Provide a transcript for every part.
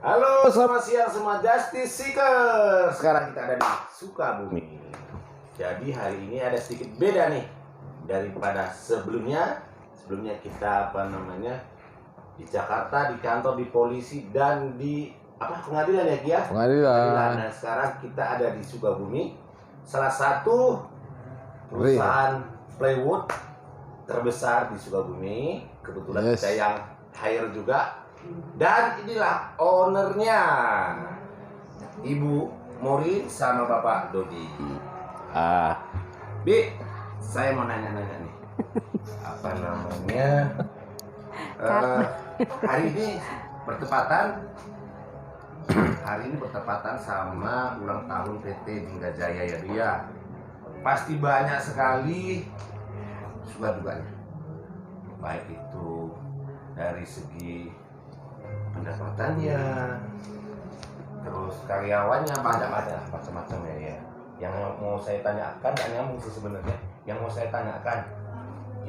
Halo, selamat siang semua Justice Seeker. Sekarang kita ada di Sukabumi. Jadi hari ini ada sedikit beda nih daripada sebelumnya. Sebelumnya kita di Jakarta, di kantor, di polisi dan di pengadilan ya Kia? Pengadilan. Nah sekarang kita ada di Sukabumi, salah satu perusahaan plywood terbesar di Sukabumi. Kebetulan kita yang hire juga. Dan inilah ownernya, Ibu Morin sama Bapak Dodi. Bi, saya mau nanya-nanya nih. Hari ini bertepatan sama ulang tahun PT Bingga Jaya ya dia. Pasti banyak sekali suka-dukanya. Baik itu dari segi pendapatannya, terus karyawannya banyak macam-macamnya ya. Yang mau saya tanyakan, gak nyambung sih sebenarnya. Yang mau saya tanyakan,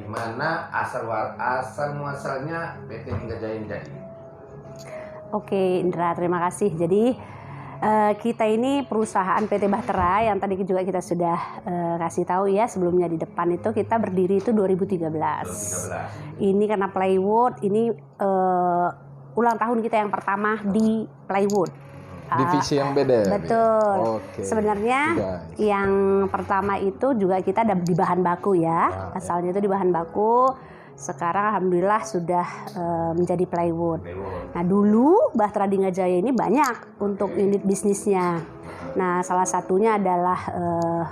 gimana asal muasalnya PT Bingga Jaya ini jadi? Oke Indra, terima kasih. Jadi kita ini perusahaan PT Bahtera yang tadi juga kita sudah kasih tahu ya sebelumnya di depan itu kita berdiri itu 2013. Ini karena plywood ini ulang tahun kita yang pertama di plywood. Divisi yang beda. Betul. Sebenarnya yang pertama itu juga kita ada di bahan baku ya. Asalnya itu di bahan baku. Sekarang alhamdulillah sudah menjadi plywood. Nah dulu Bahtera Bingga Jaya ini banyak untuk unit bisnisnya. Nah salah satunya adalah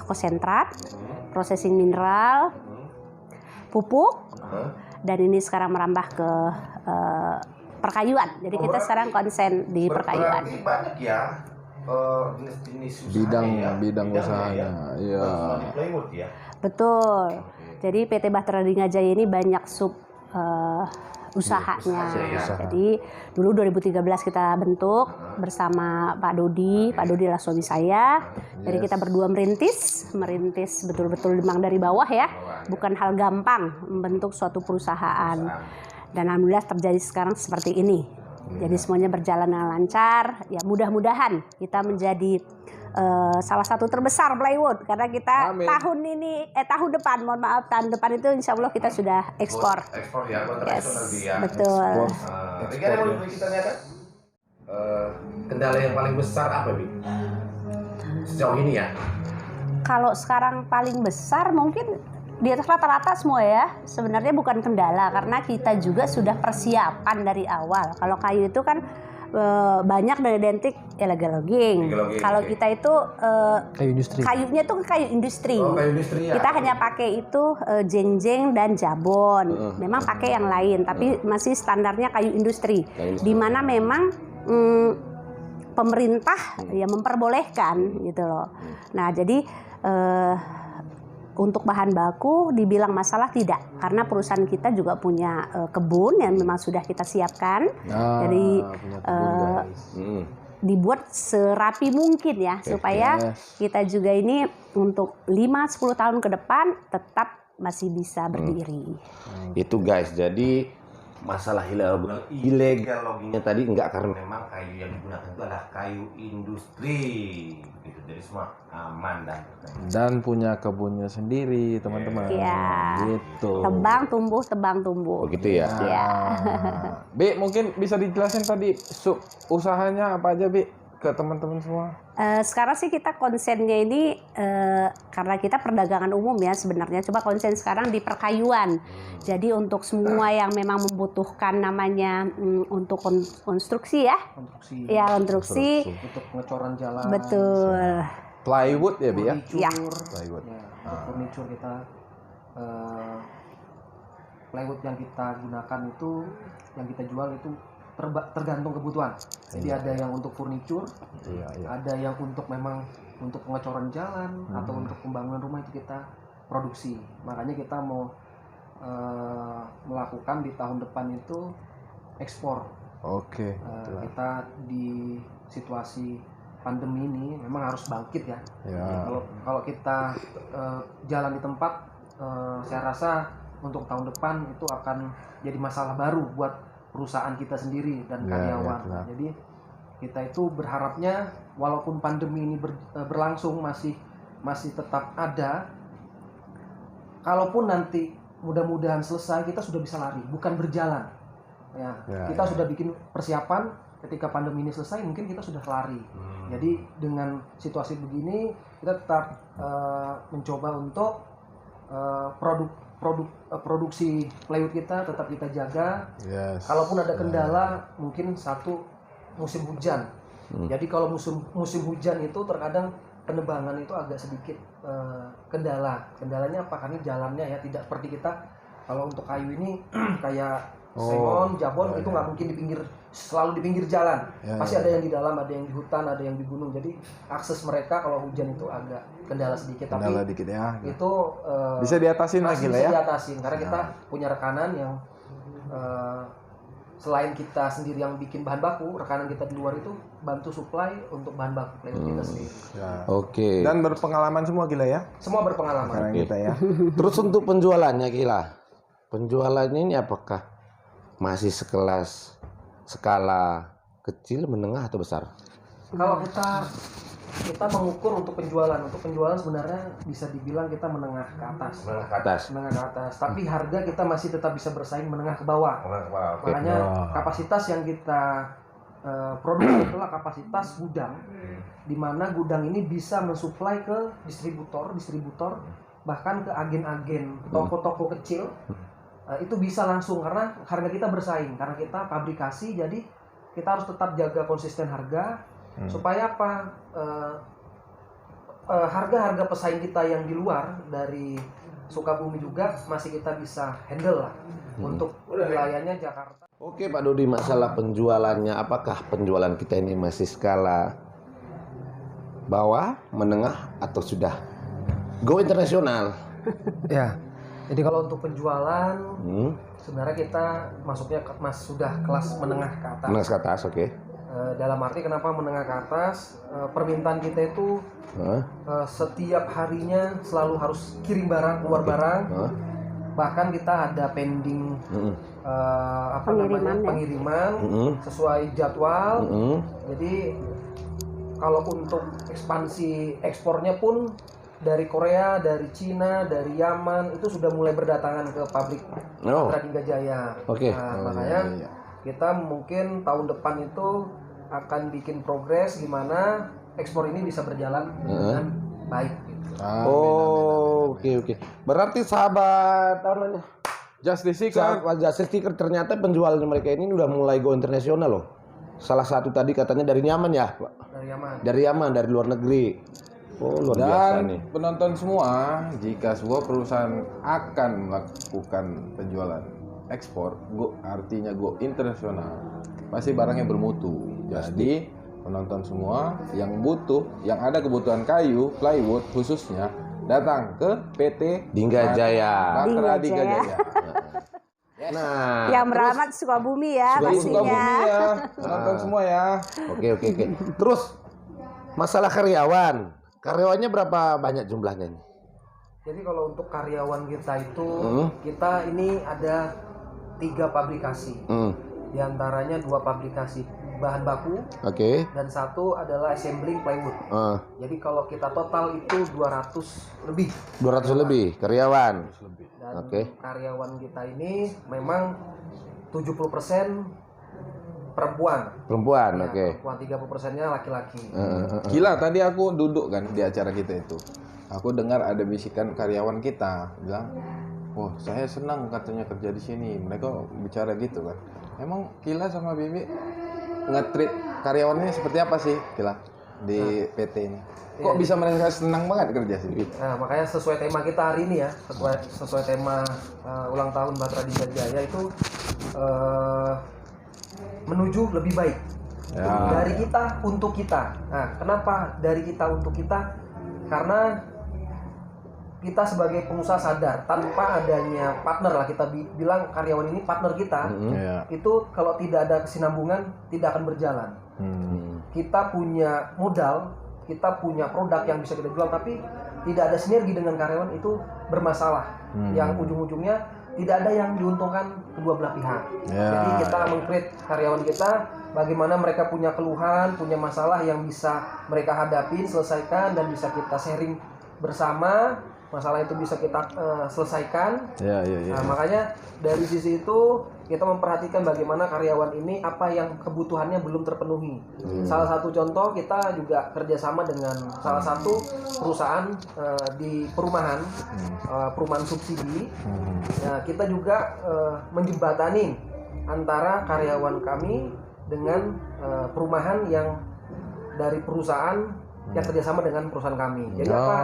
konsentrat, processing mineral, pupuk, dan ini sekarang merambah ke perkayuan. Jadi kita sekarang konsen di perkayuan. Banyak ya jenis-jenis bidang usahanya. Iya. Ya. Betul. Jadi PT Bahtera Bingga Jaya ini banyak sub usahanya. Jadi dulu 2013 kita bentuk bersama Pak Dodi. Pak Dodi adalah suami saya. Jadi kita berdua merintis betul-betul memang dari bawah ya. Bukan hal gampang membentuk suatu perusahaan. Dan alhamdulillah terjadi sekarang seperti ini. Jadi semuanya berjalan dengan lancar. Ya mudah-mudahan kita menjadi salah satu terbesar plywood karena kita tahun depan itu insya Allah kita sudah ekspor. Ekspor ya, ya. Betul. Kendala yang paling besar apa Bi? Sejauh ini ya? Kalau sekarang paling besar mungkin di atas rata-rata semua ya, sebenarnya bukan kendala karena kita juga sudah persiapan dari awal. Kalau kayu itu kan banyak dan identik illegal logging. Kalau kita itu kayunya tuh kayu industri. Kita hanya pakai itu jeng-jeng dan jabon. Memang pakai yang lain, tapi masih standarnya kayu industri. Di mana memang pemerintah ya memperbolehkan gitu loh. Nah jadi untuk bahan baku dibilang masalah tidak, karena perusahaan kita juga punya kebun yang memang sudah kita siapkan. Jadi dibuat serapi mungkin ya, supaya kita juga ini untuk 5-10 tahun ke depan tetap masih bisa berdiri. Itu guys, jadi masalah illegal loggingnya tadi enggak, karena memang kayu yang digunakan itu adalah kayu industri gitu. Jadi semua aman dan punya kebunnya sendiri teman-teman. Iya. Gitu. Tebang tumbuh. Begitu ya. Iya. Bi, mungkin bisa dijelasin tadi usahanya apa aja Bi ke teman-teman semua? Sekarang sih kita konsennya ini karena kita perdagangan umum ya sebenarnya. Coba konsen sekarang di perkayuan. Jadi untuk semua yang memang membutuhkan namanya untuk konstruksi ya. Konstruksi. Untuk pengecoran jalan. Betul. Plywood ya Bi ya? Iya. Plywood. Untuk furniture kita plywood yang kita gunakan itu, yang kita jual itu tergantung kebutuhan. Jadi ada yang untuk furniture, ada yang untuk memang untuk pengecoran jalan atau untuk pembangunan rumah itu kita produksi. Makanya kita mau melakukan di tahun depan itu ekspor. Kita di situasi pandemi ini memang harus bangkit ya. Kalau kita jalan di tempat, saya rasa untuk tahun depan itu akan jadi masalah baru buat perusahaan kita sendiri dan karyawan. Jadi Kita itu berharapnya walaupun pandemi ini berlangsung masih tetap ada. Kalaupun nanti mudah-mudahan selesai, kita sudah bisa lari, bukan berjalan. Kita sudah bikin persiapan, ketika pandemi ini selesai mungkin kita sudah lari. Jadi dengan situasi begini kita tetap mencoba untuk produksi plywood kita tetap kita jaga. Kalaupun ada kendala, mungkin satu musim hujan. Jadi kalau musim hujan itu terkadang penebangan itu agak sedikit kendala. Kendalanya apa? Karena jalannya ya tidak seperti kita. Kalau untuk kayu ini kayak sengon, jabon itu nggak mungkin selalu di pinggir jalan. Pasti ada yang di dalam, ada yang di hutan, ada yang di gunung. Jadi akses mereka kalau hujan itu agak kendala sedikit. Kendala tapi dikit ya. itu Bisa diatasin lagi lah ya. Bisa diatasin karena kita punya rekanan yang selain kita sendiri yang bikin bahan baku, rekanan kita di luar itu bantu supply untuk bahan baku plywood kita sendiri. Oke. Dan berpengalaman semua gila ya. Semua berpengalaman. Sekarang kita ya. Terus untuk penjualannya gila. Penjualannya ini apakah masih skala kecil, menengah atau besar? Kalau kita mengukur untuk penjualan sebenarnya bisa dibilang kita menengah ke atas. Menengah ke atas. Tapi harga kita masih tetap bisa bersaing menengah ke bawah. Makanya kapasitas yang kita produksi itulah kapasitas gudang, di mana gudang ini bisa mensuplai ke distributor, bahkan ke agen-agen, toko-toko kecil. Itu bisa langsung karena harga kita bersaing, karena kita pabrikasi, jadi kita harus tetap jaga konsisten harga supaya apa? Harga-harga pesaing kita yang di luar dari Sukabumi juga masih kita bisa handle lah untuk wilayahnya Jakarta. Oke Pak Dodi, masalah penjualannya, apakah penjualan kita ini masih skala bawah, menengah, atau sudah go internasional? Ya, jadi kalau untuk penjualan sebenarnya kita masuknya sudah kelas menengah ke atas. Menengah ke atas, oke. Dalam arti kenapa menengah ke atas, permintaan kita itu setiap harinya selalu harus kirim barang, keluar barang. Bahkan kita ada pending pengiriman sesuai jadwal. Jadi kalau untuk ekspansi ekspornya pun dari Korea, dari Cina, dari Yaman itu sudah mulai berdatangan ke pabrik Patra Dingga Jaya. Makanya kita mungkin tahun depan itu akan bikin progres gimana ekspor ini bisa berjalan dengan baik. Oke. Berarti sahabat Justice Sticker ternyata penjualan mereka ini udah mulai go internasional loh. Salah satu tadi katanya dari Yaman ya, Pak? Dari Yaman, dari luar negeri. Luar biasa nih. Penonton semua, jika sebuah perusahaan akan melakukan penjualan ekspor, artinya go internasional, pasti barangnya bermutu. Jadi penonton semua yang ada kebutuhan kayu, plywood khususnya, datang ke PT Dingga Jaya. Patra Dingga Jaya. Yang meramat Sukabumi ya pastinya. Ya, penonton semua ya. Oke. Terus masalah karyawannya berapa banyak jumlahnya nih? Jadi kalau untuk karyawan kita itu kita ini ada 3 pabrikasi. Di antaranya 2 pabrikasi bahan baku, dan 1 adalah assembling plywood. Jadi kalau kita total itu 200 lebih karyawan. Dan karyawan kita ini memang 70% perempuan, oke. Perempuan 30%-nya laki-laki. Gila, tadi aku duduk kan di acara kita itu. Aku dengar ada bisikan karyawan kita bilang, "Wah, saya senang katanya kerja di sini." Mereka bicara gitu kan. Emang Kila sama Bibi nge-treat karyawannya seperti apa sih, Kila, di PT ini? Kok bisa mereka senang banget kerja sih? Nah, makanya sesuai tema kita hari ini ya, sesuai tema ulang tahun Patra Dingga Jaya itu menuju lebih baik. Dari kita untuk kita. Nah, kenapa dari kita untuk kita? Karena kita sebagai pengusaha sadar tanpa adanya partner lah, kita bilang karyawan ini partner kita, itu kalau tidak ada kesinambungan tidak akan berjalan. Kita punya modal, kita punya produk yang bisa kita jual, tapi tidak ada sinergi dengan karyawan itu bermasalah. Yang ujung-ujungnya tidak ada yang diuntungkan kedua belah pihak. Jadi kita meng-create karyawan kita, bagaimana mereka punya keluhan, punya masalah yang bisa mereka hadapi, selesaikan, dan bisa kita sharing bersama. Masalah itu bisa kita selesaikan. Nah, makanya dari sisi itu kita memperhatikan bagaimana karyawan ini apa yang kebutuhannya belum terpenuhi. Salah satu contoh, kita juga kerjasama dengan salah satu perusahaan di perumahan subsidi. Nah, kita juga menjembatani antara karyawan kami dengan perumahan yang dari perusahaan yang kerjasama dengan perusahaan kami. Jadi apa?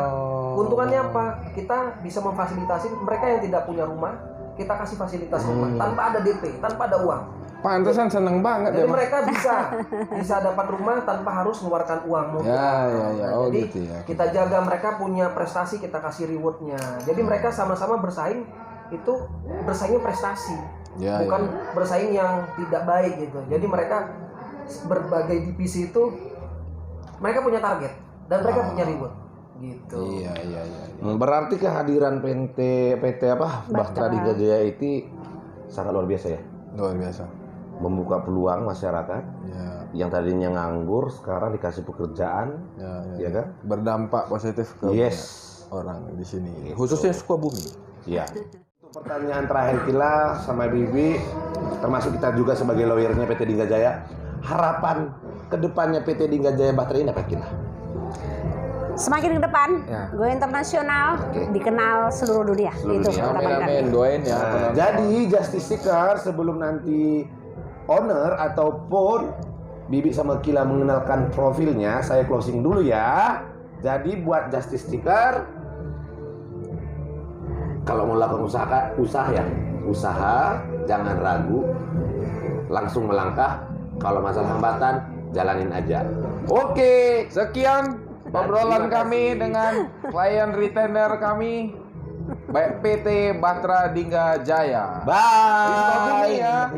Keuntungannya apa? Kita bisa memfasilitasi mereka yang tidak punya rumah, kita kasih fasilitas rumah tanpa ada DP, tanpa ada uang. Pantesan seneng banget jadi ya, mereka bisa dapat rumah tanpa harus mengeluarkan uang. Jadi gitu ya. Kita jaga mereka punya prestasi, kita kasih rewardnya. Jadi mereka sama-sama bersaing, itu bersaingnya prestasi, bukan bersaing yang tidak baik gitu. Jadi mereka berbagai divisi itu mereka punya target dan mereka punya reward gitu. Iya. Berarti kehadiran PT Bahtera Dingga Jaya itu sangat luar biasa ya. Luar biasa. Membuka peluang masyarakat yang tadinya nganggur sekarang dikasih pekerjaan, ya kan? Berdampak positif ke orang di sini, khususnya Sukabumi. Iya. Pertanyaan terakhir Kila sama Bibi, termasuk kita juga sebagai lawyernya PT Dingga Jaya, harapan kedepannya PT Dingga Jaya Bahtera ini apa Kila? Semakin ke depan, go internasional, dikenal seluruh dunia. Itu amin, doain ya. Jadi Justice Seeker sebelum nanti owner ataupun Bibi sama Kila mengenalkan profilnya, saya closing dulu ya. Jadi buat Justice Seeker, kalau mau lakukan usaha jangan ragu, langsung melangkah. Kalau masalah hambatan, jalanin aja. Oke, sekian obrolan kami dengan klien retainer kami, baik PT Bahtera Dingga Jaya. Bye. Ya.